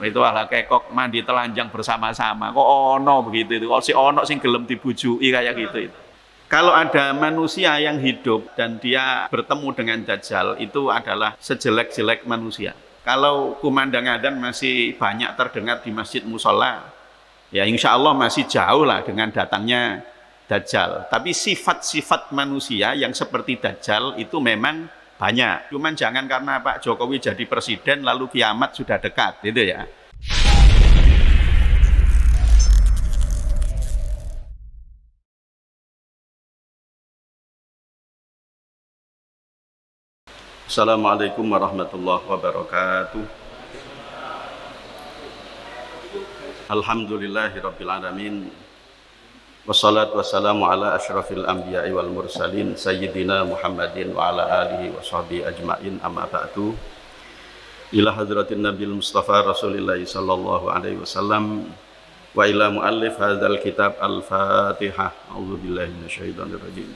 Itu ala kekok mandi telanjang bersama-sama. Kok ono begitu itu? Kok si ono sing gelem dibujui kayak gitu itu. Kalau ada manusia yang hidup dan dia bertemu dengan Dajjal, itu adalah sejelek-jelek manusia. Kalau kumandang adzan masih banyak terdengar di masjid musola, ya insya Allah masih jauh lah dengan datangnya Dajjal. Tapi sifat-sifat manusia yang seperti Dajjal itu memang banyak. Cuman jangan karena Pak Jokowi jadi presiden lalu kiamat sudah dekat, gitu ya. Assalamualaikum warahmatullahi wabarakatuh. Alhamdulillahirabbil alamin. Wassalatu wassalamu ala asyrafil anbiya'i wal mursalin sayyidina Muhammadin wa ala alihi wa sahbihi ajma'in, amma ba'du. Ila hadratin Nabil Mustafa Rasulillah sallallahu alaihi wasallam wa ila muallif hadzal kitab Al-Fatihah. A'udzubillahi minasyaitonir rajim.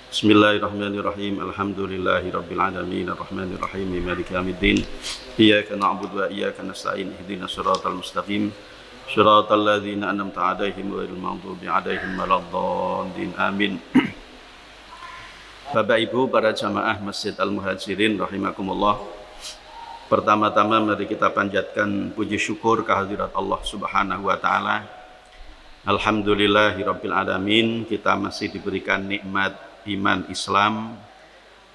Bismillahirrahmanirrahim. Alhamdulillahirabbil alamin arrahmanir rahim maliki yaumiddin. Iyyaka na'budu wa iyyaka nasta'in ihdinas siratal mustaqim siratal ladzina an'amta 'alaihim ghairil maghdubi 'alaihim waladdallin. Amin. Bapak Ibu para jamaah Masjid Al-Muhajirin rahimakumullah. Pertama-tama mari kita panjatkan puji syukur kehadirat Allah Subhanahu wa taala. Alhamdulillahirabbil alamin, kita masih diberikan nikmat iman Islam,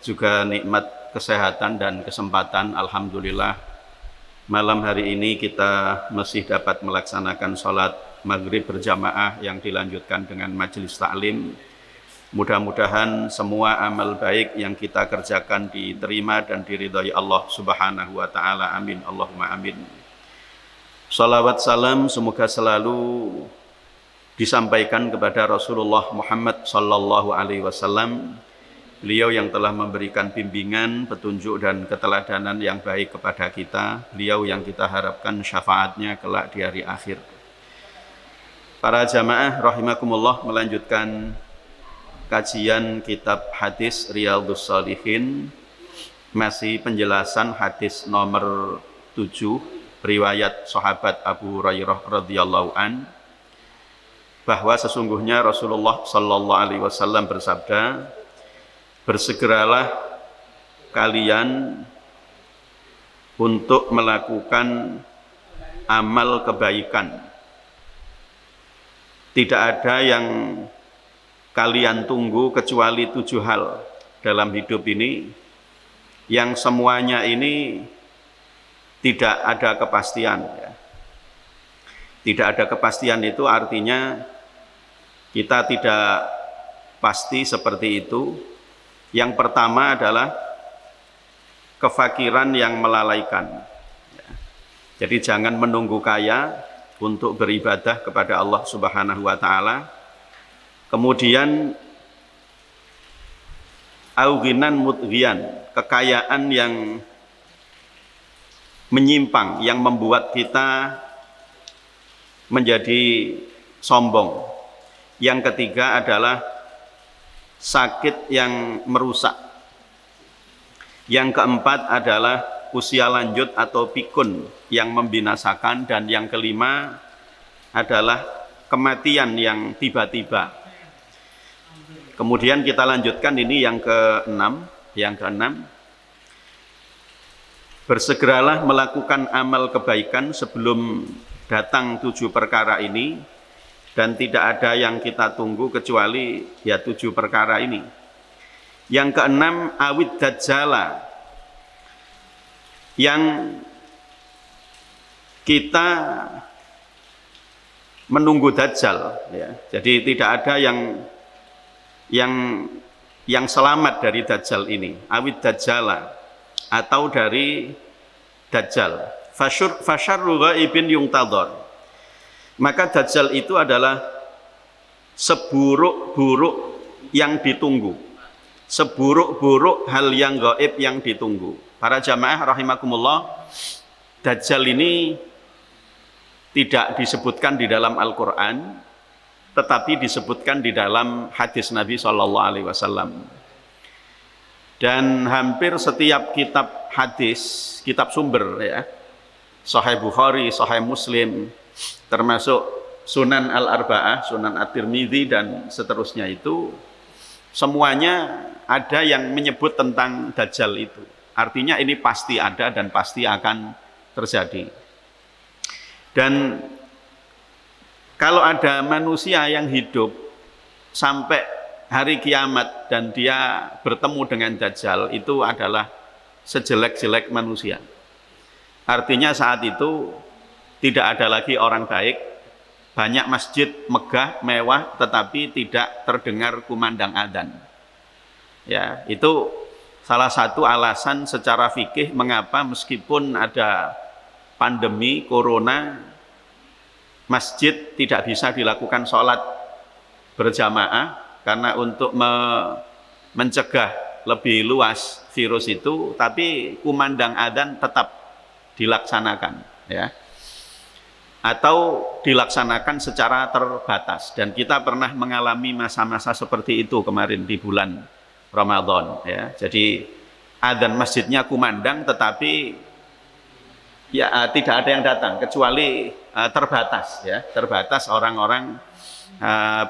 juga nikmat kesehatan dan kesempatan. Alhamdulillah malam hari ini kita masih dapat melaksanakan sholat maghrib berjamaah yang dilanjutkan dengan majelis taklim. Mudah-mudahan semua amal baik yang kita kerjakan diterima dan diridhai Allah Subhanahu wa taala. Amin, Allahumma amin. Salawat salam semoga selalu disampaikan kepada Rasulullah Muhammad sallallahu alaihi wasallam, beliau yang telah memberikan bimbingan, petunjuk dan keteladanan yang baik kepada kita, beliau yang kita harapkan syafaatnya kelak di hari akhir. Para jamaah rahimakumullah, melanjutkan kajian kitab hadis Riyadhus Shalihin, masih penjelasan hadis nomor 7 riwayat sahabat Abu Hurairah radhiyallahu an, bahwa sesungguhnya Rasulullah sallallahu alaihi wasallam bersabda, bersegeralah kalian untuk melakukan amal kebaikan. Tidak ada yang kalian tunggu kecuali 7 hal dalam hidup ini, yang semuanya ini tidak ada kepastian. Tidak ada kepastian itu artinya kita tidak pasti seperti itu. Yang pertama adalah kefakiran yang melalaikan. Jadi jangan menunggu kaya untuk beribadah kepada Allah Subhanahu wa taala. Kemudian auginan mudghian, kekayaan yang menyimpang, yang membuat kita menjadi sombong. Yang ketiga adalah sakit yang merusak. Yang keempat adalah usia lanjut atau pikun yang membinasakan. Dan yang kelima adalah kematian yang tiba-tiba. Kemudian kita lanjutkan ini yang keenam. Bersegeralah melakukan amal kebaikan sebelum datang 7 perkara ini, dan tidak ada yang kita tunggu kecuali ya 7 perkara ini. Yang keenam, awid dajjala, yang kita menunggu dajjal, ya. Jadi tidak ada yang selamat dari dajjal ini. Awid dajjala, atau dari dajjal. Fasyarru ghaibin yungtadhar. Maka dajjal itu adalah seburuk-buruk yang ditunggu, seburuk-buruk hal yang gaib yang ditunggu. Para jamaah rahimakumullah, dajjal ini tidak disebutkan di dalam Al-Quran, tetapi disebutkan di dalam hadis Nabi SAW. Dan hampir setiap kitab hadis, kitab sumber ya, Sahih Bukhari, Sahih Muslim, termasuk Sunan Al-Arba'ah, Sunan At-Tirmidzi dan seterusnya itu semuanya ada yang menyebut tentang Dajjal itu. Artinya ini pasti ada dan pasti akan terjadi. Dan kalau ada manusia yang hidup sampai hari kiamat dan dia bertemu dengan Dajjal, itu adalah sejelek-jelek manusia. Artinya saat itu tidak ada lagi orang baik, banyak masjid megah, mewah, tetapi tidak terdengar kumandang adzan. Ya, itu salah satu alasan secara fikih mengapa meskipun ada pandemi corona, masjid tidak bisa dilakukan sholat berjamaah karena untuk mencegah lebih luas virus itu, tapi kumandang adzan tetap dilaksanakan, ya, atau dilaksanakan secara terbatas. Dan kita pernah mengalami masa-masa seperti itu kemarin di bulan Ramadan, ya. Jadi adzan masjidnya kumandang, tetapi ya tidak ada yang datang kecuali terbatas, ya, terbatas orang-orang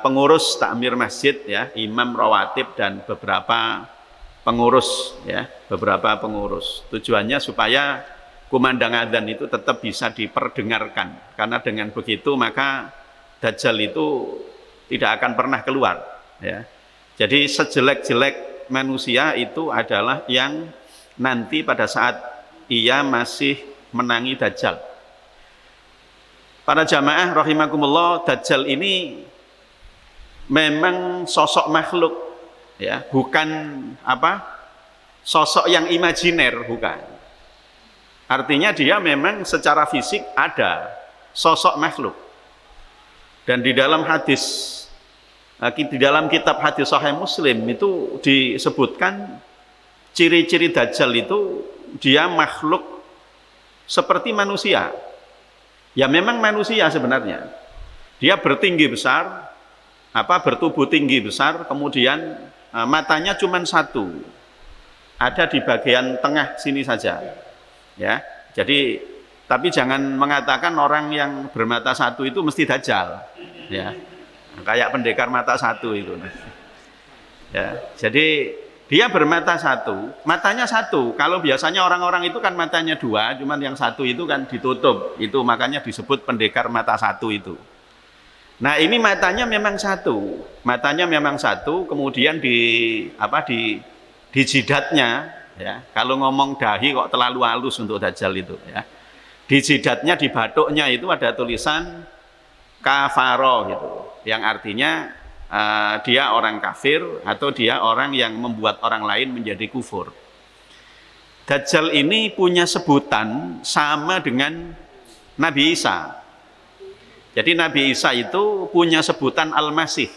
pengurus takmir masjid, ya, imam rawatib dan beberapa pengurus, ya, beberapa pengurus. Tujuannya supaya kumandang adzan itu tetap bisa diperdengarkan, karena dengan begitu maka Dajjal itu tidak akan pernah keluar, ya. Jadi sejelek-jelek manusia itu adalah yang nanti pada saat ia masih menangi Dajjal. Para jamaah rahimakumullah, Dajjal ini memang sosok makhluk, ya, bukan sosok yang imajiner, bukan. Artinya dia memang secara fisik ada sosok makhluk. Dan di dalam hadis, di dalam kitab hadis Sahih Muslim itu disebutkan ciri-ciri Dajjal itu dia makhluk seperti manusia. Ya memang manusia sebenarnya. Dia bertinggi besar, bertubuh tinggi besar, kemudian matanya cuma satu, ada di bagian tengah sini saja, ya. Jadi tapi jangan mengatakan orang yang bermata satu itu mesti Dajjal, ya, kayak pendekar mata satu itu, ya. Jadi dia bermata satu, matanya satu. Kalau biasanya orang-orang itu kan matanya dua, cuman yang satu itu kan ditutup, itu makanya disebut pendekar mata satu itu. Nah ini matanya memang satu, kemudian di jidatnya, ya. Kalau ngomong dahi kok terlalu halus untuk Dajjal itu, ya. Di jidatnya, di batuknya itu ada tulisan kafaro gitu, yang artinya dia orang kafir atau dia orang yang membuat orang lain menjadi kufur. Dajjal ini punya sebutan sama dengan Nabi Isa. Jadi Nabi Isa itu punya sebutan Al-Masih,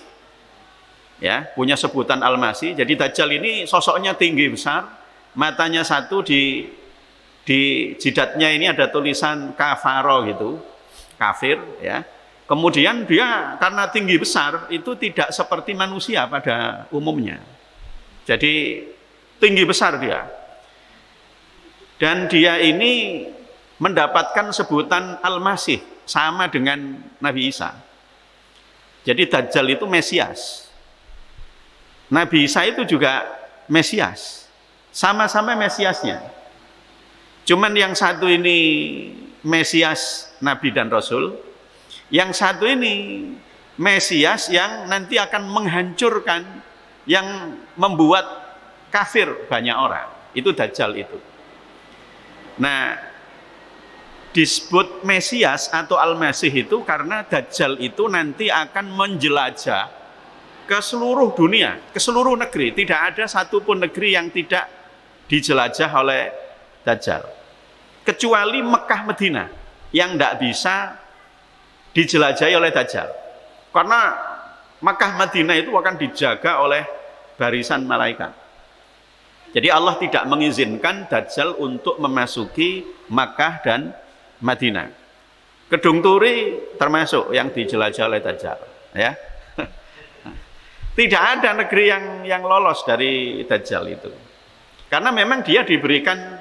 ya, punya sebutan Al-Masih. Jadi Dajjal ini sosoknya tinggi besar, matanya satu, di jidatnya ini ada tulisan kafaro gitu, kafir, ya. Kemudian dia karena tinggi besar itu tidak seperti manusia pada umumnya. Jadi tinggi besar dia. Dan dia ini mendapatkan sebutan Al-Masih sama dengan Nabi Isa. Jadi Dajjal itu Mesias. Nabi Isa itu juga Mesias. Sama-sama Mesiasnya. Cuman yang satu ini Mesias Nabi dan Rasul, yang satu ini Mesias yang nanti akan menghancurkan, yang membuat kafir banyak orang. Itu Dajjal itu. Nah, disebut Mesias atau Al-Masih itu karena Dajjal itu nanti akan menjelajah ke seluruh dunia, ke seluruh negeri. Tidak ada satupun negeri yang tidak dijelajah oleh Dajjal, kecuali Mekah Madinah yang tidak bisa dijelajahi oleh Dajjal, karena Mekah Madinah itu akan dijaga oleh barisan malaikat. Jadi Allah tidak mengizinkan Dajjal untuk memasuki Makkah dan Madinah. Kedung Turi termasuk yang dijelajah oleh Dajjal, ya. Tidak ada negeri yang lolos dari Dajjal itu. Karena memang dia diberikan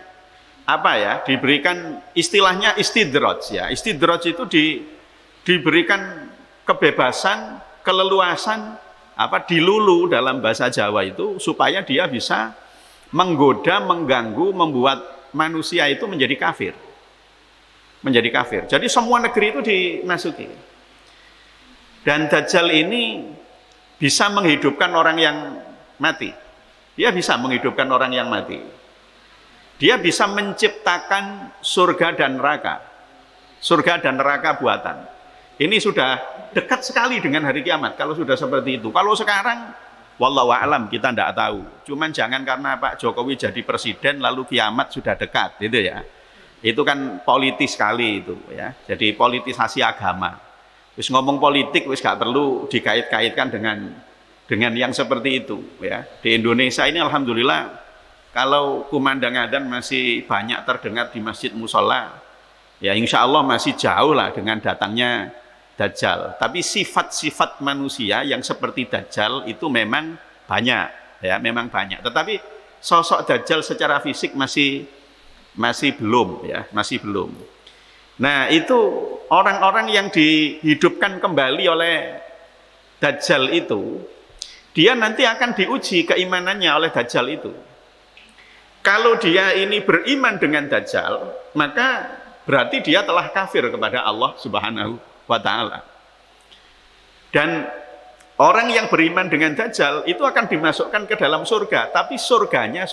diberikan istilahnya istidraj ya. Istidraj itu diberikan kebebasan, keleluasan, dilulu dalam bahasa Jawa itu supaya dia bisa menggoda, mengganggu, membuat manusia itu menjadi kafir. Menjadi kafir. Jadi semua negeri itu dimasuki. Dan Dajjal ini bisa menghidupkan orang yang mati. Dia bisa menghidupkan orang yang mati. Dia bisa menciptakan surga dan neraka. Surga dan neraka buatan. Ini sudah dekat sekali dengan hari kiamat kalau sudah seperti itu. Kalau sekarang wallahu a'lam, kita tidak tahu. Cuman jangan karena Pak Jokowi jadi presiden lalu kiamat sudah dekat, gitu ya. Itu kan politis sekali itu ya. Jadi politisasi agama. Wis ngomong politik wis gak perlu dikait-kaitkan dengan yang seperti itu ya. Di Indonesia ini alhamdulillah kalau kumandang adzan masih banyak terdengar di masjid musola, ya insya Allah masih jauh lah dengan datangnya Dajjal. Tapi sifat-sifat manusia yang seperti Dajjal itu memang banyak ya, memang banyak. Tetapi sosok Dajjal secara fisik masih belum ya, masih belum. Nah, itu orang-orang yang dihidupkan kembali oleh Dajjal itu, dia nanti akan diuji keimanannya oleh Dajjal itu. Kalau dia ini beriman dengan Dajjal, maka berarti dia telah kafir kepada Allah Subhanahu wa ta'ala. Dan orang yang beriman dengan Dajjal itu akan dimasukkan ke dalam surga, tapi surganya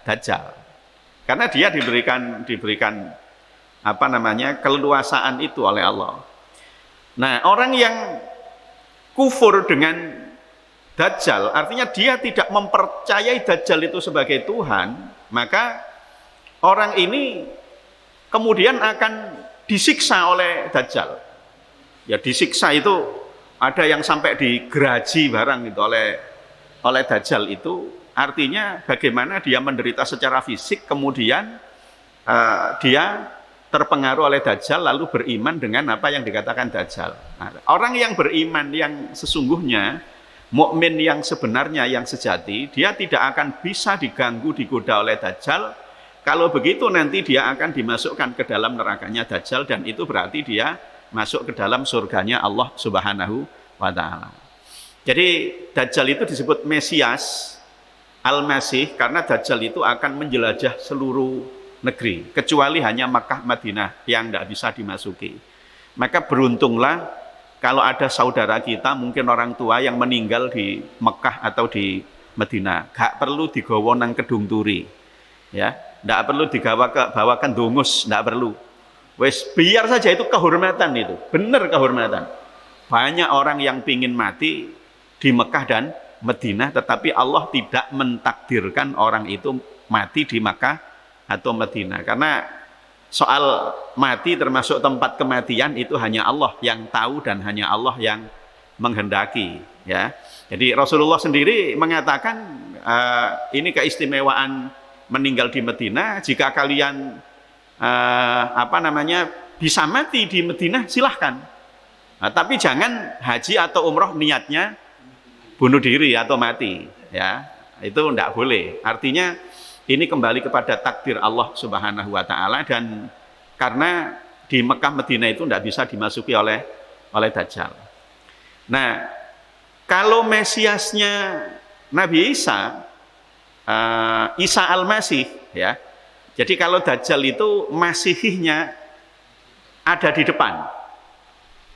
Dajjal. Karena dia diberikan keleluasaan itu oleh Allah. Nah, orang yang kufur dengan Dajjal, artinya dia tidak mempercayai Dajjal itu sebagai Tuhan, maka orang ini kemudian akan disiksa oleh Dajjal. Ya disiksa itu ada yang sampai digeraji barang gitu oleh Dajjal itu. Artinya bagaimana dia menderita secara fisik, kemudian dia terpengaruh oleh Dajjal lalu beriman dengan apa yang dikatakan Dajjal. Nah, orang yang beriman yang sesungguhnya, mukmin yang sebenarnya, yang sejati, dia tidak akan bisa diganggu, digoda oleh Dajjal. Kalau begitu nanti dia akan dimasukkan ke dalam nerakanya Dajjal, dan itu berarti dia masuk ke dalam surganya Allah Subhanahu wa ta'ala. Jadi Dajjal itu disebut Mesias, Al-Masih, karena Dajjal itu akan menjelajah seluruh negeri, kecuali hanya Makkah Madinah yang tidak bisa dimasuki. Maka beruntunglah kalau ada saudara kita, mungkin orang tua yang meninggal di Mekah atau di Madinah, gak perlu digawa nang Kedung Turi, ya, tidak perlu bawakan dungus, tidak perlu. Wes biar saja itu kehormatan, itu benar kehormatan. Banyak orang yang pingin mati di Mekah dan Madinah, tetapi Allah tidak mentakdirkan orang itu mati di Makkah atau Madinah, karena soal mati termasuk tempat kematian itu hanya Allah yang tahu dan hanya Allah yang menghendaki ya. Jadi Rasulullah sendiri mengatakan ini keistimewaan meninggal di Madinah, jika kalian bisa mati di Madinah silahkan, tapi jangan haji atau umroh niatnya bunuh diri atau mati ya, itu tidak boleh. Artinya ini kembali kepada takdir Allah Subhanahu wa ta'ala, dan karena di Mekah Madinah itu tidak bisa dimasuki oleh Dajjal. Nah, kalau Mesiasnya Nabi Isa, Isa Al-Masih ya. Jadi kalau Dajjal itu Masihihnya ada di depan.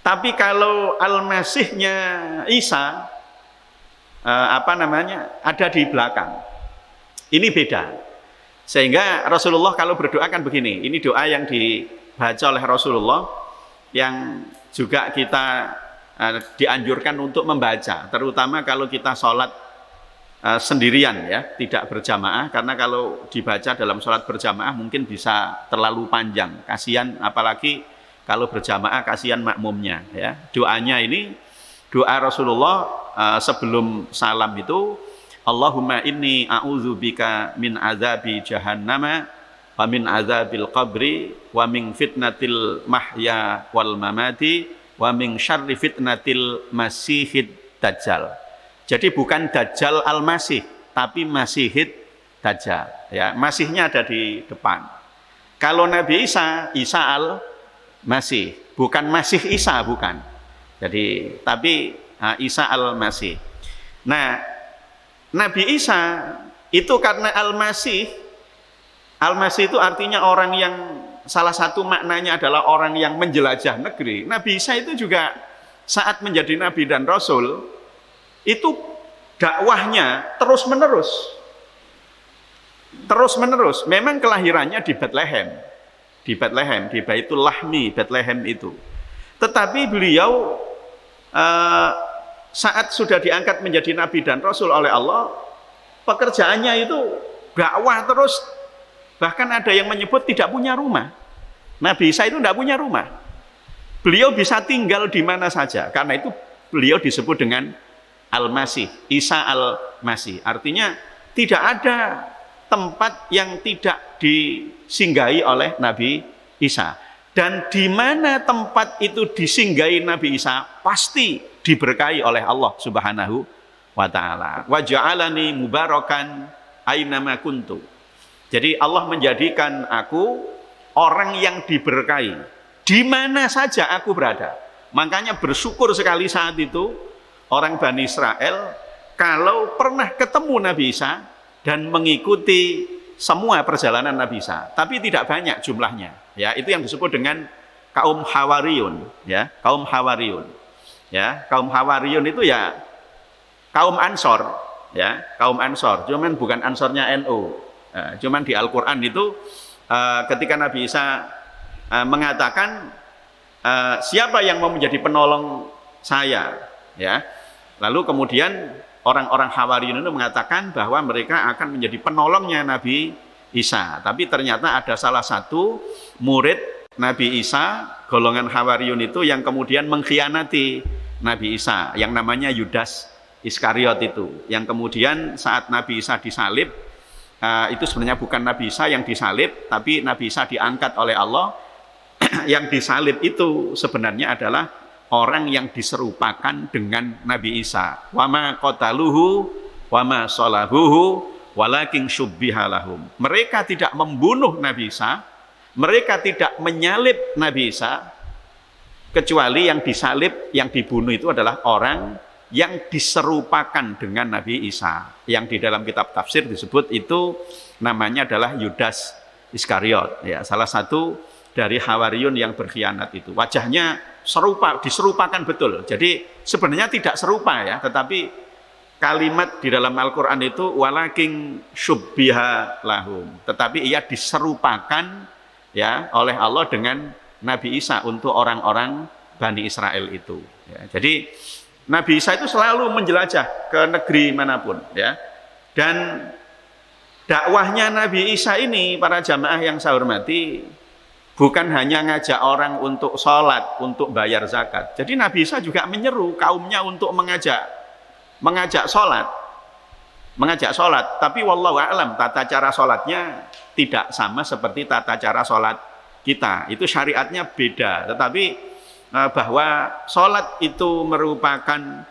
Tapi kalau Al-Masihnya Isa ada di belakang. Ini beda. Sehingga Rasulullah kalau berdoa kan begini. Ini doa yang dibaca oleh Rasulullah, yang juga kita dianjurkan untuk membaca, terutama kalau kita sholat sendirian ya, tidak berjamaah, karena kalau dibaca dalam sholat berjamaah mungkin bisa terlalu panjang, kasihan, apalagi kalau berjamaah kasihan makmumnya ya. Doanya ini doa Rasulullah sebelum salam itu, Allahumma inni a'udzubika min azabi jahannama wa min azabil qabri wa min fitnatil mahya wal mamati wa min syarri fitnatil masihid dajjal. Jadi bukan Dajjal Al-Masih, tapi Masihid Dajjal ya. Masihnya ada di depan. Kalau Nabi Isa, Isa al-Masih, bukan Masih Isa, bukan. Jadi, tapi Isa al-Masih. Nah, Nabi Isa itu karena al-Masih itu artinya orang yang salah satu maknanya adalah orang yang menjelajah negeri. Nabi Isa itu juga saat menjadi nabi dan rasul itu dakwahnya terus menerus. Memang kelahirannya di Bethlehem, di Baitul Lahmi, Bethlehem itu. Tetapi beliau saat sudah diangkat menjadi nabi dan rasul oleh Allah, pekerjaannya itu dakwah terus. Bahkan ada yang menyebut tidak punya rumah. Nabi Isa itu tidak punya rumah. Beliau bisa tinggal di mana saja. Karena itu beliau disebut dengan Al-Masih, Isa Al-Masih. Artinya tidak ada tempat yang tidak disinggahi oleh Nabi Isa. Dan di mana tempat itu disinggahi Nabi Isa, pasti diberkahi oleh Allah Subhanahu wa ta'ala. Wa ja'alani mubarakan ainama kuntu. Jadi Allah menjadikan aku orang yang diberkahi di mana saja aku berada. Makanya bersyukur sekali saat itu orang Bani Israel kalau pernah ketemu Nabi Isa dan mengikuti semua perjalanan Nabi Isa, tapi tidak banyak jumlahnya. Ya, itu yang disebut dengan kaum Hawariyun. Ya, kaum Hawariyun. Ya, kaum Hawariyun itu ya kaum Ansor. Ya, kaum Ansor. Cuman bukan Ansornya NU. Cuman di Al-Quran itu ketika Nabi Isa mengatakan siapa yang mau menjadi penolong saya, ya, lalu kemudian orang-orang Hawariyun itu mengatakan bahwa mereka akan menjadi penolongnya Nabi Isa. Tapi ternyata ada salah satu murid Nabi Isa, golongan Hawariyun itu yang kemudian mengkhianati Nabi Isa, yang namanya Yudas Iskariot itu, yang kemudian saat Nabi Isa disalib, itu sebenarnya bukan Nabi Isa yang disalib, tapi Nabi Isa diangkat oleh Allah. Yang disalib itu sebenarnya adalah orang yang diserupakan dengan Nabi Isa. Wa ma qataluhu wa ma salabuhu walakin syubbiha lahum. Mereka tidak membunuh Nabi Isa, mereka tidak menyalib Nabi Isa, kecuali yang disalib, yang dibunuh itu adalah orang yang diserupakan dengan Nabi Isa, yang di dalam kitab tafsir disebut itu namanya adalah Yudas Iskariot, ya, salah satu dari Hawariyun yang berkhianat itu. Wajahnya diserupakan betul. Jadi sebenarnya tidak serupa, ya, tetapi kalimat di dalam Al-Quran itu walakin syubbiha lahum, tetapi ia diserupakan, ya, oleh Allah dengan Nabi Isa untuk orang-orang Bani Israel itu, ya. Jadi Nabi Isa itu selalu menjelajah ke negeri manapun, ya. Dan dakwahnya Nabi Isa ini, para jamaah yang saya hormati, bukan hanya ngajak orang untuk sholat, untuk bayar zakat. Jadi Nabi Isa juga menyeru kaumnya untuk mengajak sholat. Tapi wallahu a'lam, tata cara sholatnya tidak sama seperti tata cara sholat kita. Itu syariatnya beda. Tetapi bahwa sholat itu merupakan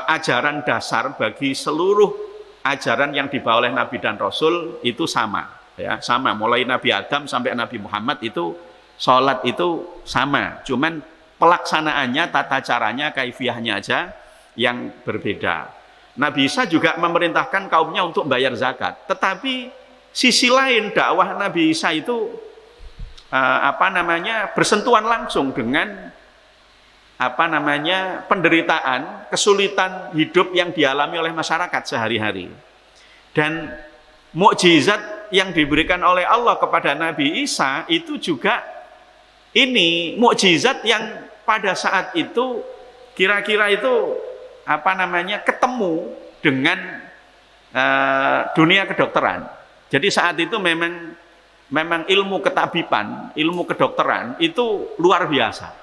ajaran dasar bagi seluruh ajaran yang dibawa oleh Nabi dan Rasul, itu sama, ya, sama. Mulai Nabi Adam sampai Nabi Muhammad itu sholat itu sama, cuman pelaksanaannya, tata caranya, kaifiyahnya aja yang berbeda. Nabi Isa juga memerintahkan kaumnya untuk bayar zakat, tetapi sisi lain dakwah Nabi Isa itu bersentuhan langsung dengan penderitaan, kesulitan hidup yang dialami oleh masyarakat sehari-hari. Dan mukjizat yang diberikan oleh Allah kepada Nabi Isa itu juga ini mukjizat yang pada saat itu kira-kira itu ketemu dengan dunia kedokteran. Jadi saat itu memang ilmu ketabiban, ilmu kedokteran itu luar biasa.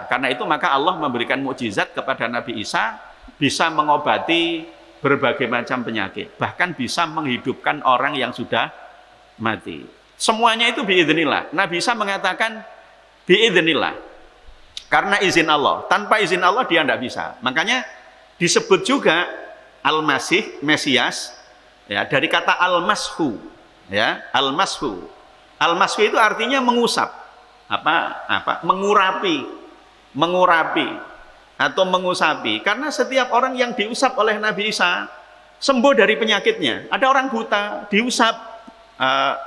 Karena itu maka Allah memberikan mukjizat kepada Nabi Isa, bisa mengobati berbagai macam penyakit, bahkan bisa menghidupkan orang yang sudah mati. Semuanya itu biidznillah. Nabi Isa mengatakan biidznillah, karena izin Allah. Tanpa izin Allah dia tidak bisa. Makanya disebut juga Al-Masih, Mesias, ya, dari kata al-mashu, ya, al-mashu. Al-mashu itu artinya mengusap, mengurapi atau mengusapi. Karena setiap orang yang diusap oleh Nabi Isa sembuh dari penyakitnya. Ada orang buta diusap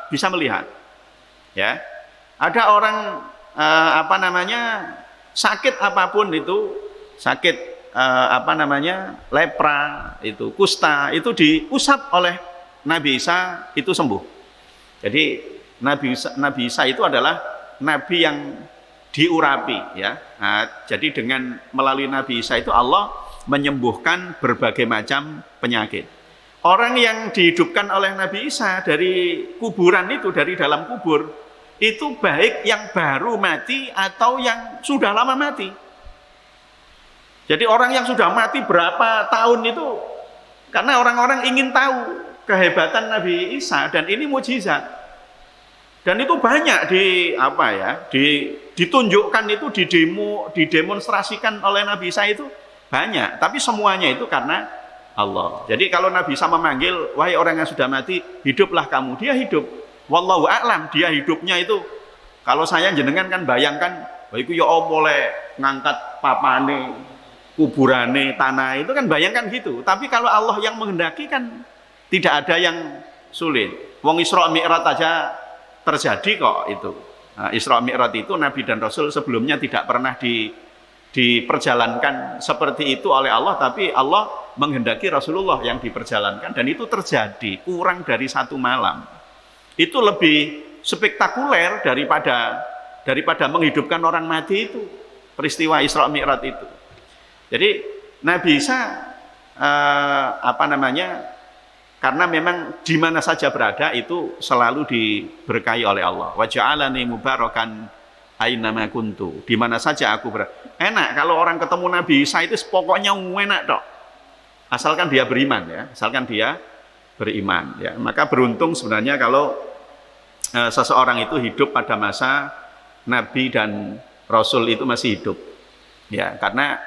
bisa melihat, ya. Ada orang sakit apapun itu, sakit lepra itu, kusta itu diusap oleh Nabi Isa itu sembuh. Jadi Nabi Isa itu adalah nabi yang diurapi, ya. Nah, jadi dengan melalui Nabi Isa itu Allah menyembuhkan berbagai macam penyakit. Orang yang dihidupkan oleh Nabi Isa dari kuburan itu, dari dalam kubur, itu baik yang baru mati atau yang sudah lama mati. Jadi orang yang sudah mati berapa tahun itu, karena orang-orang ingin tahu kehebatan Nabi Isa, dan ini mukjizat. Dan itu banyak ditunjukkan itu, didemonstrasikan oleh Nabi Isa itu banyak, tapi semuanya itu karena Allah. Jadi kalau Nabi Isa memanggil, wahai orang yang sudah mati, hiduplah kamu, dia hidup. Wallahu a'lam, dia hidupnya itu, kalau saya jenengan kan bayangkan, wah itu ya boleh ngangkat papane, kuburane, tanah, itu kan bayangkan gitu. Tapi kalau Allah yang menghendaki kan tidak ada yang sulit. Wong Isra Mi'raj aja terjadi kok itu. Nah, Isra Mi'raj itu Nabi dan Rasul sebelumnya tidak pernah diperjalankan seperti itu oleh Allah, tapi Allah menghendaki Rasulullah yang diperjalankan, dan itu terjadi kurang dari 1 malam. Itu lebih spektakuler daripada menghidupkan orang mati itu, peristiwa Isra Mi'raj itu. Jadi Nabi Isa karena memang di mana saja berada itu selalu diberkahi oleh Allah. Wa ja'alani mubarakan aina ma kuntu. Di mana saja aku berada. Enak kalau orang ketemu Nabi Isa itu pokoknya enak dok. Asalkan dia beriman, ya. Asalkan dia beriman, ya. Maka beruntung sebenarnya kalau seseorang itu hidup pada masa Nabi dan Rasul itu masih hidup. Ya, karena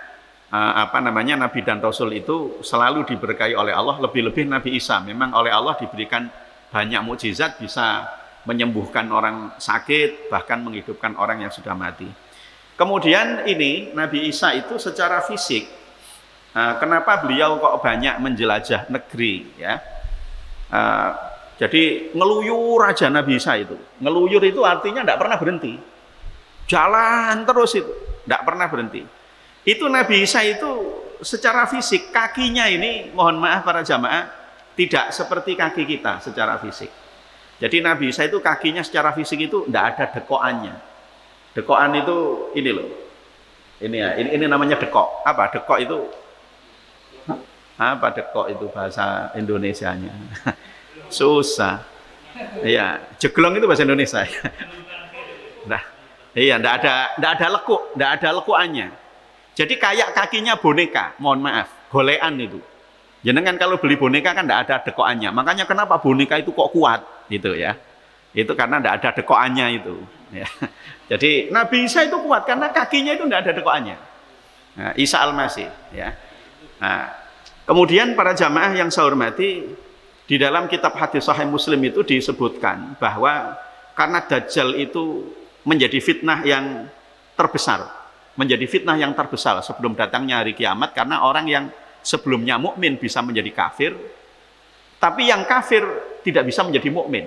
Nabi dan Rasul itu selalu diberkahi oleh Allah, lebih-lebih Nabi Isa memang oleh Allah diberikan banyak mukjizat, bisa menyembuhkan orang sakit, bahkan menghidupkan orang yang sudah mati. Kemudian ini Nabi Isa itu secara fisik, kenapa beliau kok banyak menjelajah negeri, ya? Jadi ngeluyur aja Nabi Isa itu. Ngeluyur itu artinya tidak pernah berhenti, jalan terus itu, tidak pernah berhenti. Itu Nabi Isa itu secara fisik, kakinya ini, mohon maaf para jamaah, tidak seperti kaki kita secara fisik. Jadi Nabi Isa itu kakinya secara fisik itu tidak ada dekoannya. Dekoan itu ini loh, ini namanya dekok. Apa dekok itu? Apa dekok itu bahasa Indonesianya? Susah. Iya, jeglong itu bahasa Indonesia. Nah, iya, tidak ada lekuk, tidak ada lekuannya. Jadi kayak kakinya boneka, mohon maaf, golean itu. Jenengan kalau beli boneka kan tidak ada dekoannya. Makanya kenapa boneka itu kok kuat, gitu ya? Itu karena tidak ada dekoannya itu. Ya. Jadi Nabi Isa itu kuat karena kakinya itu tidak ada dekoannya. Nah, Isa Al-Masih, ya. Nah, kemudian para jamaah yang saya hormati, di dalam kitab hadis Sahih Muslim itu disebutkan bahwa karena Dajjal itu menjadi fitnah yang terbesar. Menjadi fitnah yang terbesar sebelum datangnya hari kiamat, karena orang yang sebelumnya mukmin bisa menjadi kafir, tapi yang kafir tidak bisa menjadi mukmin.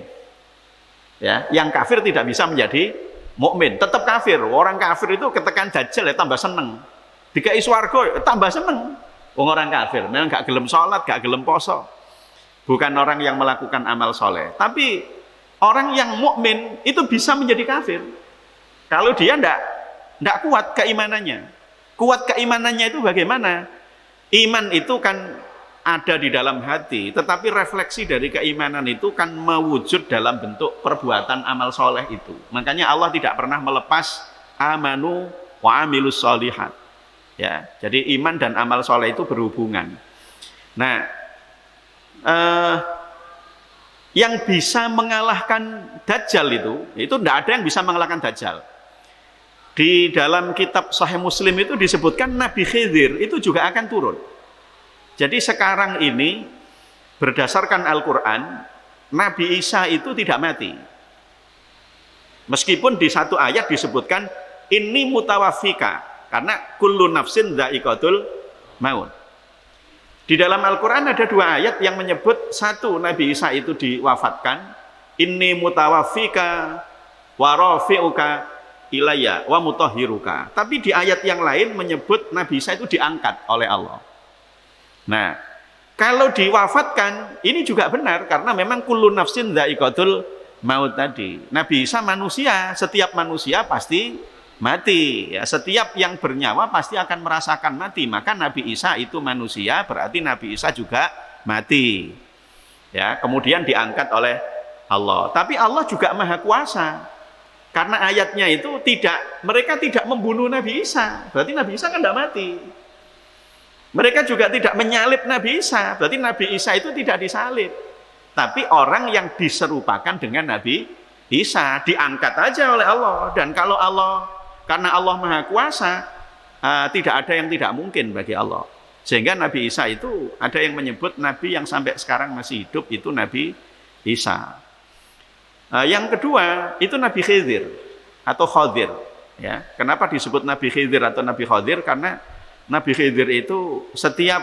Ya, yang kafir tidak bisa menjadi mukmin, tetap kafir. Orang kafir itu ketekan Dajjal ya tambah seneng. Dikai swarga tambah seneng. Orang kafir memang gak gelem sholat, gak gelem poso. Bukan orang yang melakukan amal soleh, tapi orang yang mukmin itu bisa menjadi kafir. Kalau dia tidak kuat keimanannya. Kuat keimanannya itu bagaimana? Iman itu kan ada di dalam hati, tetapi refleksi dari keimanan itu kan mewujud dalam bentuk perbuatan amal soleh itu. Makanya Allah tidak pernah melepas amanu wa amilus solihat. Ya, jadi iman dan amal soleh itu berhubungan. Nah, yang bisa mengalahkan Dajjal itu tidak ada yang bisa mengalahkan Dajjal. Di dalam kitab Sahih Muslim itu disebutkan Nabi Khidir itu juga akan turun. Jadi sekarang ini berdasarkan Al-Quran, Nabi Isa itu tidak mati. Meskipun di satu ayat disebutkan inni mutawaffika, karena kullu nafsin dha'iqatul maut. Di dalam Al-Quran ada 2 ayat yang menyebut satu Nabi Isa itu diwafatkan, inni mutawaffika wa rafi'uka ilayya wa mutahhiruka. Tapi di ayat yang lain menyebut Nabi Isa itu diangkat oleh Allah. Nah, kalau diwafatkan ini juga benar, karena memang kullu nafsin dha'iqatul maut tadi. Nabi Isa manusia, setiap manusia pasti mati. Ya, setiap yang bernyawa pasti akan merasakan mati. Maka Nabi Isa itu manusia, berarti Nabi Isa juga mati. Ya, kemudian diangkat oleh Allah. Tapi Allah juga Maha Kuasa. Karena ayatnya itu mereka tidak membunuh Nabi Isa. Berarti Nabi Isa kan tidak mati. Mereka juga tidak menyalib Nabi Isa. Berarti Nabi Isa itu tidak disalib. Tapi orang yang diserupakan dengan Nabi Isa diangkat aja oleh Allah. Dan kalau Allah, karena Allah Maha Kuasa, tidak ada yang tidak mungkin bagi Allah. Sehingga Nabi Isa itu ada yang menyebut Nabi yang sampai sekarang masih hidup itu Nabi Isa. Yang kedua itu Nabi Khidir atau Khadir. Ya, kenapa disebut Nabi Khidir atau Nabi Khadir? Karena Nabi Khidir itu setiap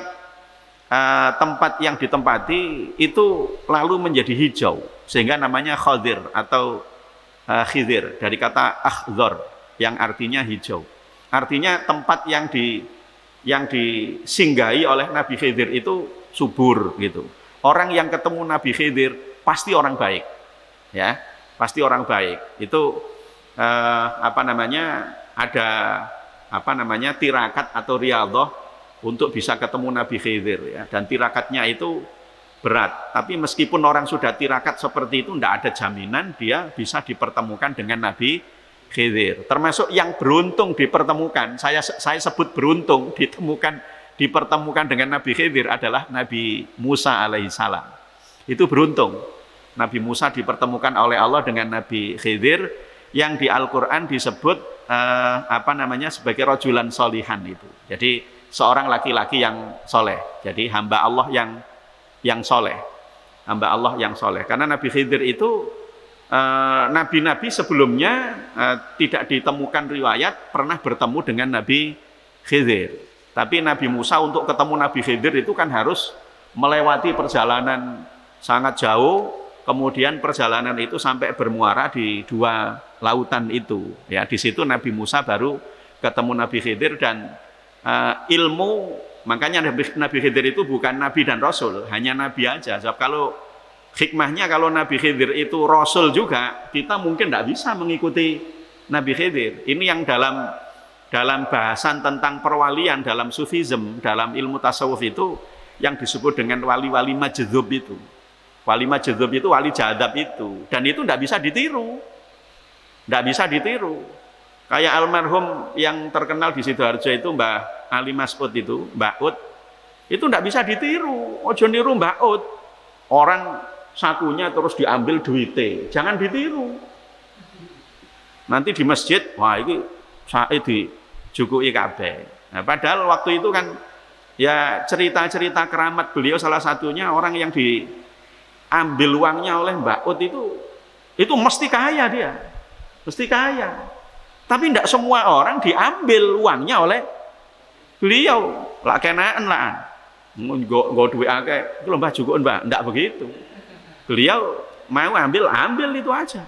tempat yang ditempati itu lalu menjadi hijau, sehingga namanya Khadir atau Khidir dari kata akhdar yang artinya hijau. Artinya tempat yang disinggahi oleh Nabi Khidir itu subur gitu. Orang yang ketemu Nabi Khidir pasti orang baik, ya, pasti orang baik. Itu ada tirakat atau riyadhah untuk bisa ketemu Nabi Khidir, ya. Dan tirakatnya itu berat. Tapi meskipun orang sudah tirakat seperti itu, tidak ada jaminan dia bisa dipertemukan dengan Nabi Khidir. Termasuk yang beruntung dipertemukan, saya sebut beruntung dipertemukan dengan Nabi Khidir adalah Nabi Musa alaihissalam. Itu beruntung. Nabi Musa dipertemukan oleh Allah dengan Nabi Khidir yang di Al-Quran disebut sebagai rajulan solihan itu. Jadi seorang laki-laki yang soleh, jadi hamba Allah yang soleh, hamba Allah yang soleh. Karena Nabi Khidir itu nabi-nabi sebelumnya tidak ditemukan riwayat pernah bertemu dengan Nabi Khidir. Tapi Nabi Musa untuk ketemu Nabi Khidir itu kan harus melewati perjalanan sangat jauh, kemudian perjalanan itu sampai bermuara di 2 lautan itu. Ya, di situ Nabi Musa baru ketemu Nabi Khidir dan ilmu, makanya Nabi Khidir itu bukan Nabi dan Rasul, hanya Nabi aja. Sebab kalau hikmahnya kalau Nabi Khidir itu Rasul juga, kita mungkin tidak bisa mengikuti Nabi Khidir. Ini yang dalam bahasan tentang perwalian, dalam sufism, dalam ilmu tasawuf itu yang disebut dengan wali-wali majdhub itu. Wali majdhub itu wali jadab itu, dan itu tidak bisa ditiru. Tidak bisa ditiru. Kayak almarhum yang terkenal di Sidoarjo itu Mbah Ali Mas'ud itu, Mbah Ud, itu tidak bisa ditiru. Ojo niru Mbah Ud. Orang sakunya terus diambil duitnya, jangan ditiru. Nanti di masjid, wah ini saya dijukui kabeh. Nah, padahal waktu itu kan ya cerita-cerita keramat beliau, salah satunya orang yang diambil uangnya oleh Mbah Ud itu mesti kaya dia, mesti kaya. Tapi tidak semua orang diambil uangnya oleh beliau. Lah kenaan lah. Nggo duit akeh, itu Mbah jukun Mbah, tidak begitu. Beliau mau ambil itu aja.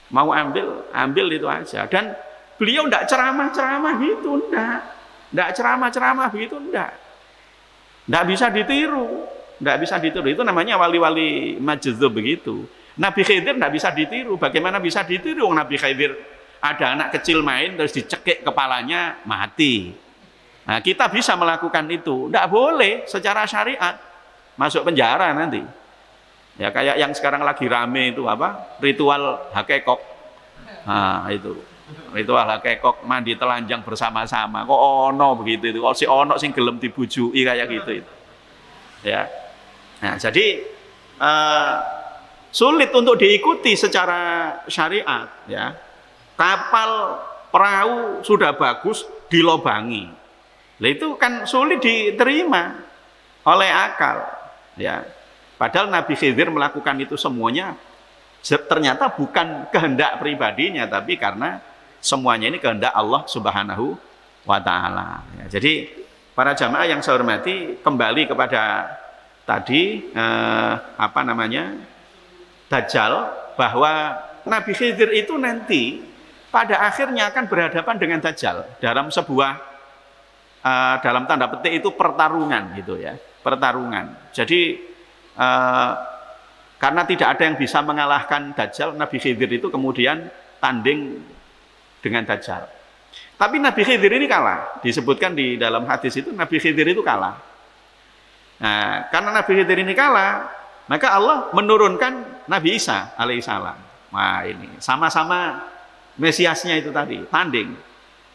Mau ambil itu aja. Dan beliau tidak ceramah-ceramah gitu, tidak ceramah-ceramah begitu, tidak bisa ditiru. Tidak bisa ditiru. Itu namanya wali-wali majdhub begitu. Nabi Khidir tidak bisa ditiru. Bagaimana bisa ditiru Nabi Khidir? Ada anak kecil main terus dicekik kepalanya mati. Nah, kita bisa melakukan itu. Tidak boleh secara syariat, masuk penjara nanti. Ya kayak yang sekarang lagi rame itu ritual hakekok. Nah, itu ritual hakekok, mandi telanjang bersama-sama. Kok ono begitu itu? Kok si ono sing gelem dibujui kayak gitu itu. Ya. Nah, jadi sulit untuk diikuti secara syariat, ya. Kapal perahu sudah bagus dilobangi. Nah, itu kan sulit diterima oleh akal, ya. Padahal Nabi Khidir melakukan itu semuanya ternyata bukan kehendak pribadinya, tapi karena semuanya ini kehendak Allah Subhanahu wa Ta'ala. Ya, jadi para jamaah yang saya hormati, kembali kepada tadi Dajjal, bahwa Nabi Khidir itu nanti pada akhirnya akan berhadapan dengan Dajjal dalam sebuah dalam tanda petik itu pertarungan gitu ya, pertarungan. Jadi karena tidak ada yang bisa mengalahkan Dajjal, Nabi Khidir itu kemudian tanding dengan Dajjal. Tapi Nabi Khidir ini kalah. Disebutkan di dalam hadis itu Nabi Khidir itu kalah. Nah, karena Nabi Khidir ini kalah, maka Allah menurunkan Nabi Isa alaihissalam. Nah, ini sama-sama Mesiasnya itu tadi, tanding.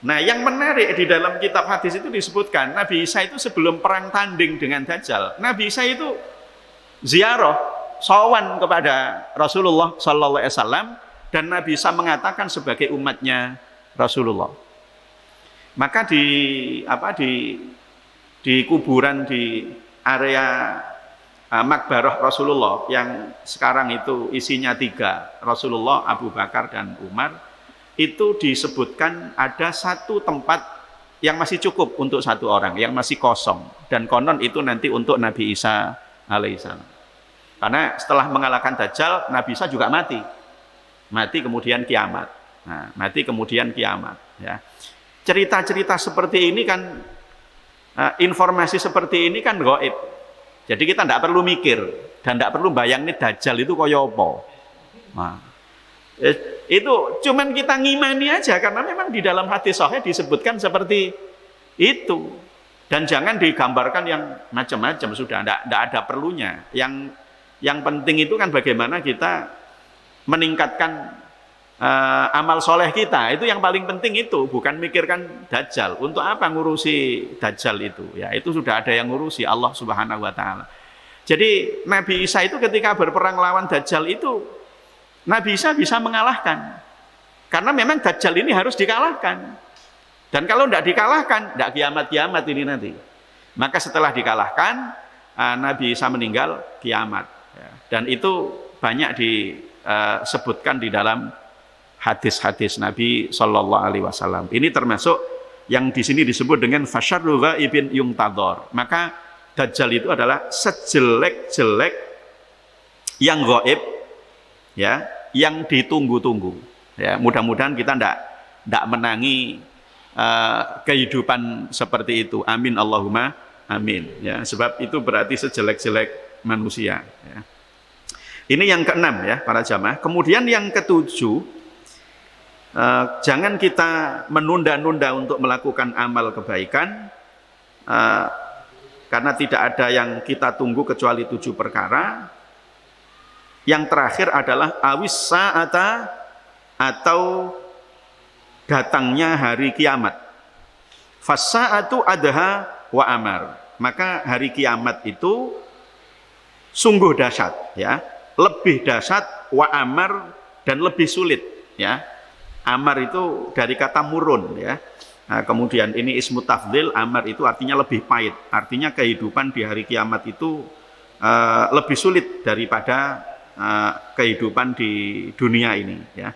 Nah, yang menarik di dalam kitab hadis itu disebutkan Nabi Isa itu sebelum perang tanding dengan Dajjal, Nabi Isa itu ziarah, sowan kepada Rasulullah Sallallahu Alaihi Wasallam, dan Nabi Isa mengatakan sebagai umatnya Rasulullah. Maka di kuburan di area Makbarah Rasulullah yang sekarang itu isinya 3, Rasulullah, Abu Bakar dan Umar, itu disebutkan ada satu tempat yang masih cukup untuk 1 orang, yang masih kosong, dan konon itu nanti untuk Nabi Isa alaihissalam. Karena setelah mengalahkan Dajjal, Nabi Isa juga mati kemudian kiamat. Nah, mati kemudian kiamat. Ya. Cerita-cerita seperti ini kan, informasi seperti ini kan gaib. Jadi kita tidak perlu mikir dan tidak perlu bayangin Dajjal itu kaya apa. Nah, itu cuman kita ngimani aja, karena memang di dalam hadis sahih disebutkan seperti itu. Dan jangan digambarkan yang macam-macam, sudah tidak ada perlunya. Yang penting itu kan bagaimana kita meningkatkan amal soleh kita. Itu yang paling penting, itu bukan mikirkan Dajjal. Untuk apa ngurusi Dajjal itu? Ya, itu sudah ada yang ngurusi, Allah Subhanahu wa Ta'ala. Jadi Nabi Isa itu ketika berperang lawan Dajjal itu, Nabi Isa bisa mengalahkan. Karena memang Dajjal ini harus dikalahkan. Dan kalau tidak dikalahkan, tidak kiamat-kiamat ini nanti. Maka setelah dikalahkan, Nabi Isa meninggal, kiamat. Dan itu banyak disebutkan di dalam hadis-hadis Nabi Shallallahu Alaihi Wasallam. Ini termasuk yang di sini disebut dengan fasyarru ghaibin yungtadhar. Maka Dajjal itu adalah sejelek-jelek yang gaib, ya, yang ditunggu-tunggu. Ya, mudah-mudahan kita tidak menangi kehidupan seperti itu. Amin Allahumma amin. Ya, sebab itu berarti sejelek-jelek manusia. Ya. Ini yang ke-6 ya para jamaah. Kemudian yang ke-7, jangan kita menunda-nunda untuk melakukan amal kebaikan, karena tidak ada yang kita tunggu kecuali 7 perkara. Yang terakhir adalah awis sa'ata, atau datangnya hari kiamat. Fas-sa'atu adha wa amar. Maka hari kiamat itu sungguh dahsyat, ya, lebih dahsyat, wa amar, dan lebih sulit, ya. Amar itu dari kata murun, ya. Nah, kemudian ini ismu tafdhil, amar itu artinya lebih pahit. Artinya kehidupan di hari kiamat itu lebih sulit daripada kehidupan di dunia ini, ya.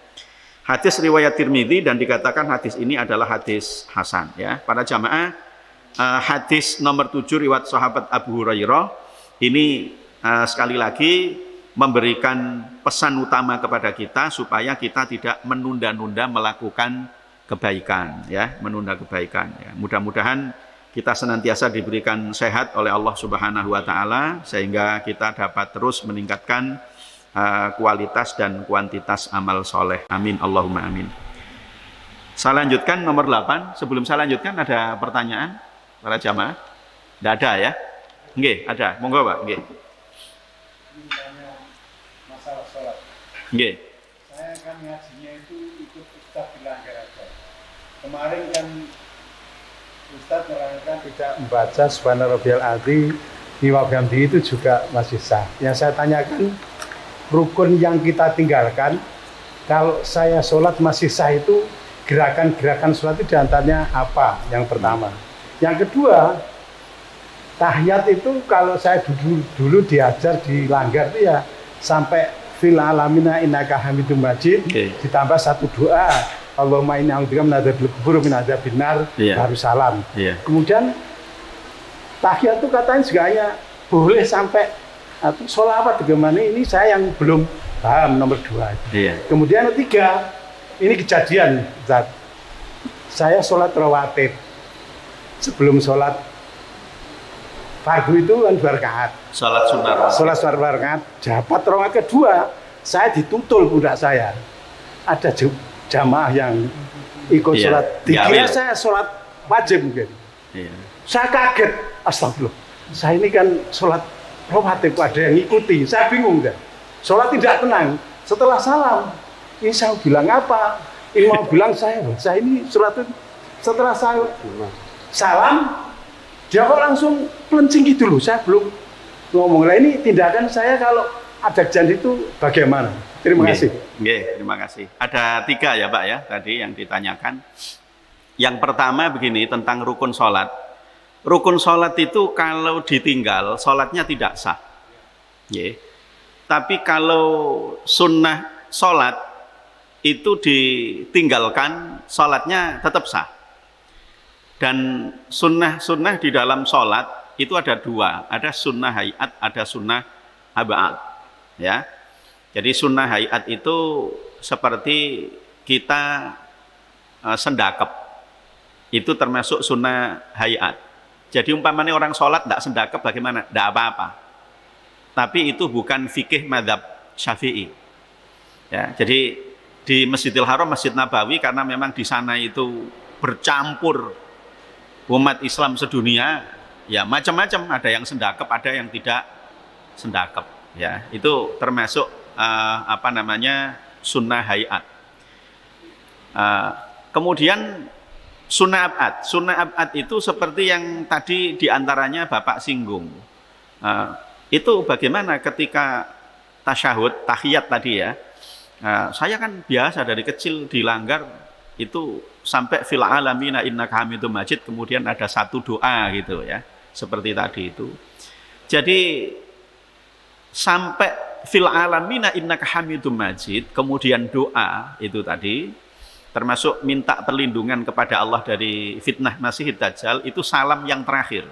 Hadis riwayat Tirmidzi, dan dikatakan hadis ini adalah hadis hasan, ya. Para jamaah, hadis nomor 7 riwayat sahabat Abu Hurairah ini sekali lagi memberikan pesan utama kepada kita supaya kita tidak menunda-nunda melakukan kebaikan, ya, menunda kebaikan, ya. Mudah-mudahan kita senantiasa diberikan sehat oleh Allah Subhanahu wa Ta'ala sehingga kita dapat terus meningkatkan kualitas dan kuantitas amal soleh. Amin Allahumma amin. Saya lanjutkan nomor 8. Sebelum saya lanjutkan, ada pertanyaan para jamaah? Tidak ada ya? Nggih, ada. Monggo Pak. Nggih. Masalah sholat. Nggih. Saya kan ngajinya itu ikut Ustaz di Langgar aja. Kemarin kan Ustaz menerangkan tidak membaca Subhana Rabbiyal Adzim wa bihamdihi itu juga masih sah. Yang saya tanyakan, rukun yang kita tinggalkan kalau saya sholat masih sah itu, gerakan-gerakan sholat itu diantaranya apa? Yang pertama. Yang kedua, tahiyat itu kalau saya dulu diajar di Langgar itu ya sampai fil alamina innaka hamidum majid, ditambah satu doa, Allahumma inni a'udzubika min adzabil kubur min adzabin nar, baru salam. Kemudian tahiyat itu katanya juga hanya boleh sampai sholawat bagaimana, ini saya yang belum paham nomor 2. Kemudian 3, ini kejadian, Ustaz. Saya sholat rawatib. Sebelum sholat fardu itu kan 2 rakaat. Sholat sunnah. Sholat 2 rakaat. Dapat rakaat kedua, saya ditutul pundak saya. Ada jamaah yang ikut sholat. Dikira saya sholat wajib mungkin. Saya kaget. Astagfirullah. Saya ini kan sholat rawatib, ada yang ikuti. Saya bingung kan. Sholat tidak tenang. Setelah salam, ini saya bilang apa? Ini mau bilang saya ini sholat itu. Setelah saya salam, dia kok langsung pelencing gitu loh. Saya belum ngomong. Lah ini tindakan saya kalau ada janji itu bagaimana? Terima kasih. Terima kasih. Ada 3 ya Pak ya tadi yang ditanyakan. Yang pertama begini tentang rukun sholat. Rukun sholat itu kalau ditinggal sholatnya tidak sah. Tapi kalau sunnah sholat itu ditinggalkan sholatnya tetap sah. Dan sunnah-sunnah di dalam sholat itu ada 2, ada sunnah hayat, ada sunnah ab'ad. Ya, jadi sunnah hayat itu seperti kita sendakep, itu termasuk sunnah hayat. Jadi umpamanya orang sholat tidak sendakep bagaimana? Tidak apa-apa. Tapi itu bukan fikih madzhab Syafi'i. Ya, jadi di Masjidil Haram, Masjid Nabawi, karena memang di sana itu bercampur umat Islam sedunia, ya macam-macam, ada yang sendakep, ada yang tidak sendakep, ya itu termasuk sunnah hayat. Kemudian sunnah ab'ad itu seperti yang tadi diantaranya Bapak singgung. Itu bagaimana ketika tasyahud, tahiyat tadi ya. Saya kan biasa dari kecil dilanggar itu sampai fil alamina innaka hamidum majid, kemudian ada satu doa gitu ya, seperti tadi itu. Jadi sampai fil alamina innaka hamidum majid, kemudian doa itu tadi, termasuk minta perlindungan kepada Allah dari fitnah Masihid Dajjal, itu salam yang terakhir.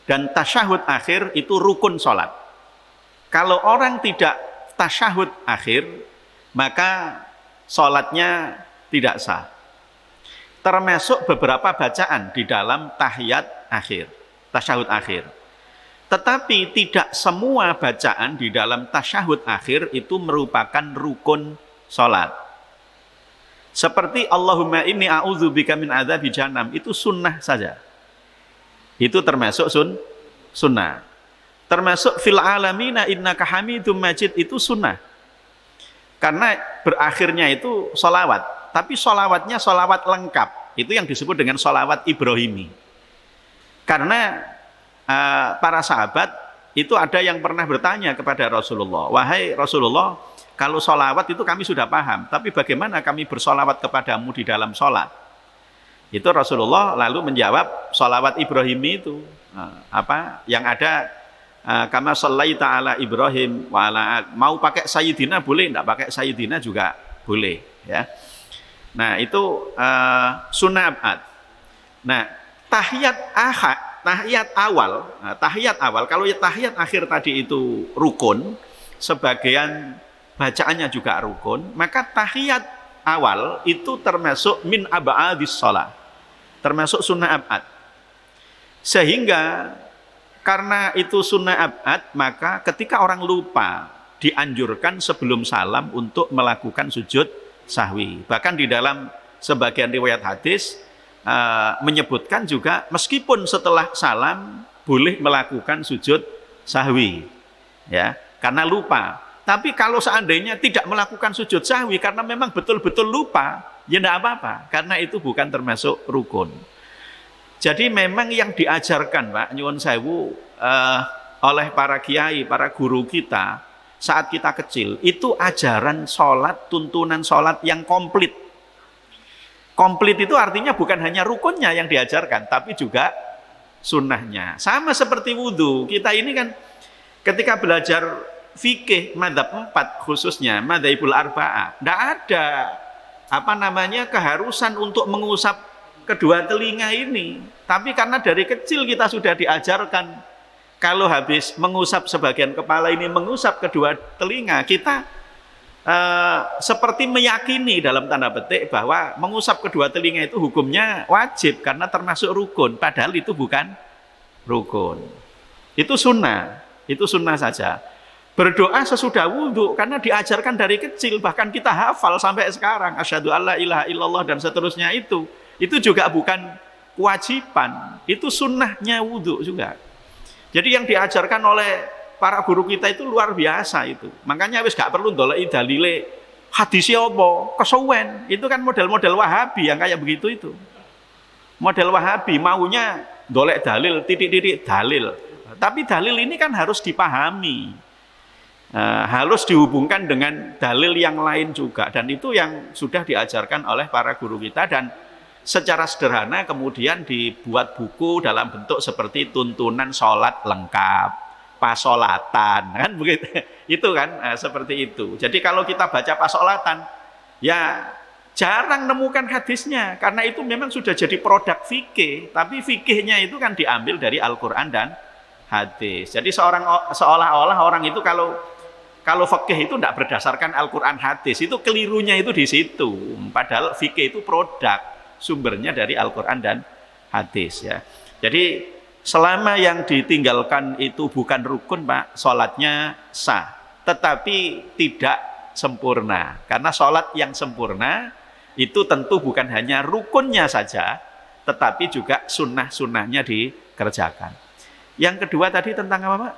Dan tasyahud akhir itu rukun sholat. Kalau orang tidak tasyahud akhir, maka sholatnya tidak sah. Termasuk beberapa bacaan di dalam tahiyat akhir, tasyahud akhir. Tetapi tidak semua bacaan di dalam tasyahud akhir itu merupakan rukun sholat. Seperti Allahumma inni a'udzubika min adzabi jahannam, itu sunnah saja. Itu termasuk sunnah. Termasuk fil alamina innaka hamidum majid, itu sunnah. Karena berakhirnya itu sholawat, tapi sholawatnya sholawat lengkap. Itu yang disebut dengan sholawat Ibrahimi. Karena para sahabat itu ada yang pernah bertanya kepada Rasulullah, wahai Rasulullah, kalau sholawat itu kami sudah paham, tapi bagaimana kami bersholawat kepadamu di dalam sholat? Itu Rasulullah lalu menjawab sholawat Ibrahimi itu yang ada kama shallaita ala Ibrahim wa ala, mau pakai sayyidina boleh, enggak pakai sayyidina juga boleh ya. Nah, itu sunnah ab'ad. Nah, tahiyat awal, kalau tahiyat akhir tadi itu rukun, sebagian bacaannya juga rukun, maka tahiyat awal itu termasuk min ab'adis shalah, termasuk sunnah ab'ad. Sehingga karena itu sunnah ab'ad, maka ketika orang lupa dianjurkan sebelum salam untuk melakukan sujud sahwi. Bahkan di dalam sebagian riwayat hadis menyebutkan juga meskipun setelah salam boleh melakukan sujud sahwi, ya, karena lupa. Tapi kalau seandainya tidak melakukan sujud sahwi karena memang betul-betul lupa, ya tidak apa-apa, karena itu bukan termasuk rukun. Jadi memang yang diajarkan, Pak, nyuwun sewu, oleh para kiai, para guru kita saat kita kecil, itu ajaran sholat, tuntunan sholat yang komplit. Komplit itu artinya bukan hanya rukunnya yang diajarkan, tapi juga sunnahnya. Sama seperti wudhu, kita ini kan ketika belajar fikih madzhab 4 khususnya madzhabul arba'ah tidak ada keharusan untuk mengusap kedua telinga ini. Tapi karena dari kecil kita sudah diajarkan kalau habis mengusap sebagian kepala ini mengusap kedua telinga, kita seperti meyakini dalam tanda petik bahwa mengusap kedua telinga itu hukumnya wajib karena termasuk rukun, padahal itu bukan rukun. Itu sunnah saja. Berdoa sesudah wudhu karena diajarkan dari kecil, bahkan kita hafal sampai sekarang asyhadu alla ilaha illallah dan seterusnya, itu juga bukan kewajiban, itu sunnahnya wudhu juga. Jadi yang diajarkan oleh para guru kita itu luar biasa itu. Makanya wis gak perlu ndoleki dalile hadisnya apa, kesuwen. Itu kan model-model Wahabi yang kayak begitu itu. Model Wahabi maunya ndolek dalil titik-titik dalil. Tapi dalil ini kan harus dipahami. Harus dihubungkan dengan dalil yang lain juga, dan itu yang sudah diajarkan oleh para guru kita, dan secara sederhana kemudian dibuat buku dalam bentuk seperti tuntunan sholat lengkap, pasolatan, kan begitu. Itu kan seperti itu. Jadi kalau kita baca pasolatan ya jarang nemukan hadisnya, karena itu memang sudah jadi produk fikih, tapi fikihnya itu kan diambil dari Al-Quran dan hadis. Jadi seolah-olah orang itu kalau fikih itu tidak berdasarkan Al-Quran hadis, itu kelirunya itu di situ. Padahal fikih itu produk, sumbernya dari Al-Quran dan hadis ya. Jadi selama yang ditinggalkan itu bukan rukun, Pak, sholatnya sah, tetapi tidak sempurna. Karena sholat yang sempurna itu tentu bukan hanya rukunnya saja, tetapi juga sunnah-sunnahnya dikerjakan. Yang kedua tadi tentang apa, Pak?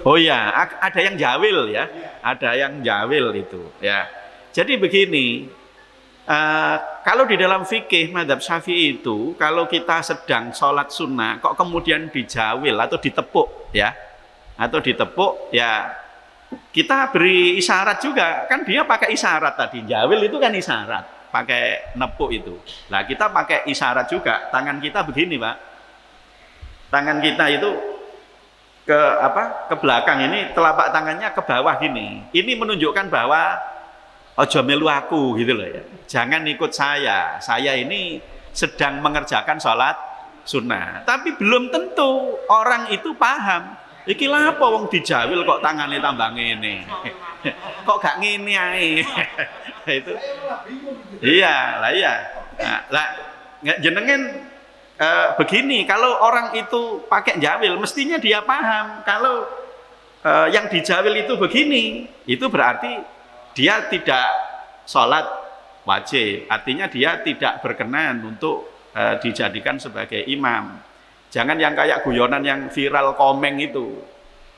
Oh ya, ada yang jawil ya, ada yang jawil itu ya. Jadi begini, kalau di dalam fikih madzhab Syafi'i itu, kalau kita sedang sholat sunnah, kok kemudian dijawil atau ditepuk ya, kita beri isyarat juga, kan dia pakai isyarat tadi, jawil itu kan isyarat, pakai nepuk itu. Nah kita pakai isyarat juga, tangan kita begini, Pak, tangan kita itu ke belakang ini, telapak tangannya ke bawah gini. Ini menunjukkan bahwa ojo melu aku gitu loh ya. Jangan ikut saya. Saya ini sedang mengerjakan sholat sunnah. Tapi belum tentu orang itu paham. Iki lah apa wong dijawil kok tangannya tambah ngene. Kok gak ngene ae. Itu. Iya, lah iya. Nah, jenengan begini, kalau orang itu pakai jawil, mestinya dia paham kalau yang dijawil itu begini, itu berarti dia tidak sholat wajib, artinya dia tidak berkenan untuk dijadikan sebagai imam. Jangan yang kayak guyonan yang viral Komeng itu,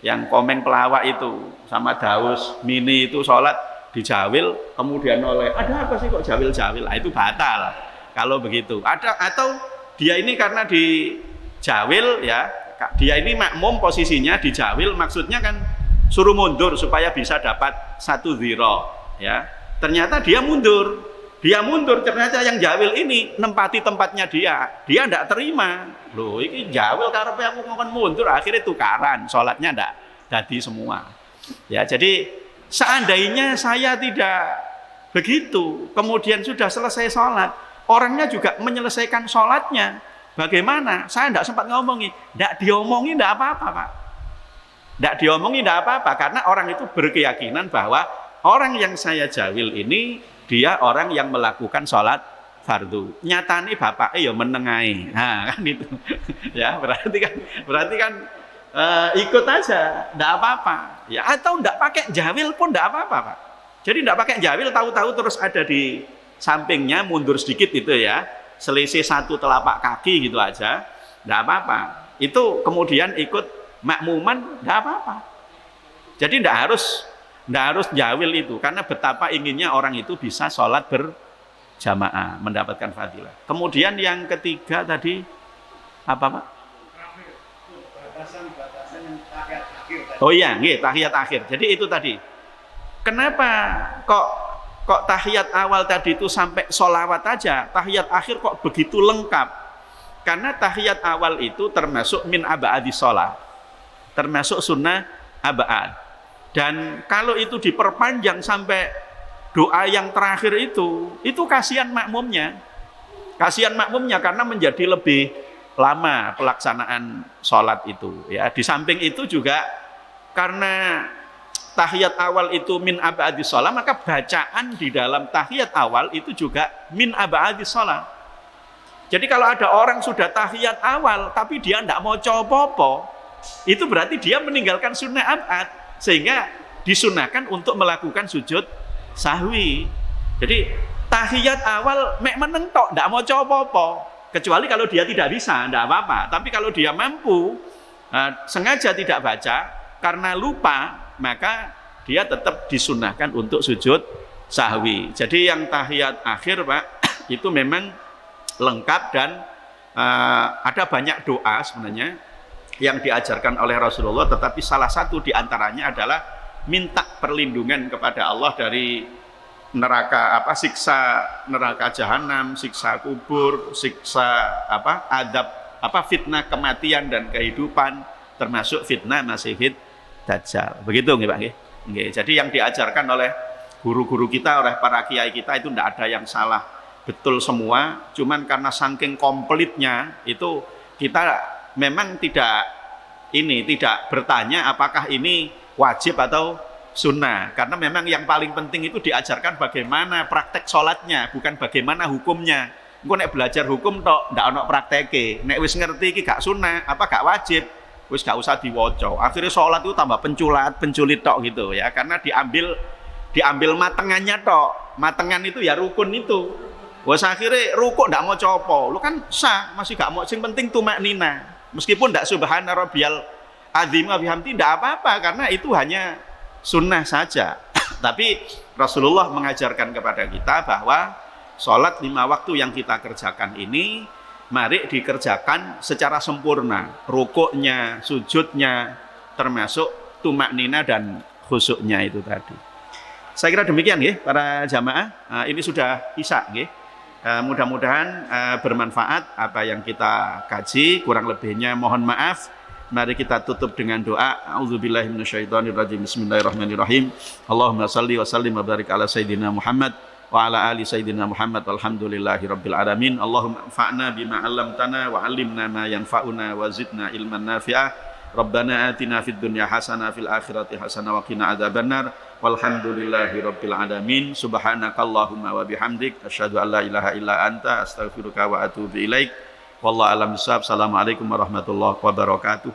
yang Komeng pelawak itu, sama Daus Mini itu sholat dijawil, kemudian oleh, ada apa sih kok jawil-jawil, nah, itu batal kalau begitu. Atau dia ini karena dijawil ya, dia ini makmum posisinya dijawil, maksudnya kan suruh mundur supaya bisa dapat 1 dhiro ya. Ternyata dia mundur, ternyata yang jawil ini nempati tempatnya dia tidak terima. Loh, ini jawil karepe aku ngomong mundur, akhirnya tukaran, sholatnya ndak jadi semua. Ya, jadi seandainya saya tidak begitu, kemudian sudah selesai sholat, orangnya juga menyelesaikan sholatnya, bagaimana? Saya tidak sempat ngomongi, tidak diomongi, tidak apa-apa, Pak. Tidak diomongi, tidak apa-apa, karena orang itu berkeyakinan bahwa orang yang saya jawil ini, dia orang yang melakukan sholat fardu. Nyatane bapaknya ya menengahi, nah kan itu, ya berarti kan ikut aja, tidak apa-apa. Ya atau tidak pakai jawil pun tidak apa-apa, Pak. Jadi tidak pakai jawil, tahu-tahu terus ada di sampingnya mundur sedikit itu ya, selisih 1 telapak kaki gitu aja, tidak apa-apa. Itu kemudian ikut makmuman, tidak apa-apa. Jadi tidak harus jawil itu, karena betapa inginnya orang itu bisa sholat berjamaah, mendapatkan fadilah. Kemudian yang ketiga tadi apa, Pak? Batasan yang tahiyat akhir tadi. Oh iya, tahiyat akhir. Jadi itu tadi. Kenapa kok tahiyat awal tadi itu sampai sholawat aja, tahiyat akhir kok begitu lengkap? Karena tahiyat awal itu termasuk min abadi sholat. termasuk sunnah abad. Dan kalau itu diperpanjang sampai doa yang terakhir itu kasihan makmumnya. Kasihan makmumnya karena menjadi lebih lama pelaksanaan sholat itu. Ya, di samping itu juga karena tahiyat awal itu min abadis sholat, maka bacaan di dalam tahiyat awal itu juga min abadis sholat. Jadi kalau ada orang sudah tahiyat awal tapi dia tidak mau copopo, itu berarti dia meninggalkan sunnah abad, sehingga disunahkan untuk melakukan sujud sahwi. Jadi tahiyat awal mek meneng tok, tidak mau copopo, kecuali kalau dia tidak bisa, tidak apa-apa. Tapi kalau dia mampu, sengaja tidak baca karena lupa, maka dia tetap disunahkan untuk sujud sahwi. Jadi yang tahiyat akhir, Pak, itu memang lengkap dan ada banyak doa sebenarnya yang diajarkan oleh Rasulullah, tetapi salah satu diantaranya adalah minta perlindungan kepada Allah dari neraka siksa neraka jahanam, siksa kubur, siksa adab fitnah kematian dan kehidupan, termasuk fitnah Masihid Dajjal. Begitu nggih Pak nggih? Nggih. Jadi yang diajarkan oleh guru-guru kita, oleh para kiai kita itu tidak ada yang salah. Betul semua, cuman karena saking komplitnya itu kita memang tidak bertanya apakah ini wajib atau sunnah, karena memang yang paling penting itu diajarkan bagaimana praktek sholatnya, bukan bagaimana hukumnya. Engko nek belajar hukum tok ndak ono prakteke, nek wis ngerti iki gak sunnah apa gak wajib, wis gak usah diwoco. Akhirnya sholat itu tambah penculit tok gitu ya, karena diambil matengannya tok. Matengan itu ya rukun itu. Wes akhirnya rukuk ndak mau copo, lu kan sah, masih gak mau, sing penting tumak nina. Meskipun ndak subhana rabbiyal azim wa bihamdi ndak apa-apa, karena itu hanya sunnah saja. Tapi Rasulullah mengajarkan kepada kita bahwa sholat 5 waktu yang kita kerjakan ini mari dikerjakan secara sempurna, rukuknya, sujudnya, termasuk tumak nina dan khusyuknya itu tadi. Saya kira demikian ya para jamaah. Ini sudah isya nggih. Mudah-mudahan bermanfaat apa yang kita kaji, kurang lebihnya mohon maaf. Mari kita tutup dengan doa. A'udzubillahi minasyaitonirrajim. Bismillahirrahmanirrahim. Allahumma shalli wa sallim wa barik ala sayyidina Muhammad wa ala ali sayyidina Muhammad walhamdulillahirabbil alamin. Allahumma anfa'na bima 'allamtana wa 'allimna ma yanfa'una wa zidna ilman nafi'ah. Rabbana atina fid dunya hasanah fil akhirati hasanah wa qina adzabannar. Walhamdulillahirabbil alamin. Subhanakallahumma wa bihamdik asyhadu an la ilaha illa anta astaghfiruka wa atubu ilaik. Wallahu a'lam bishawab. Assalamualaikum warahmatullahi wabarakatuh.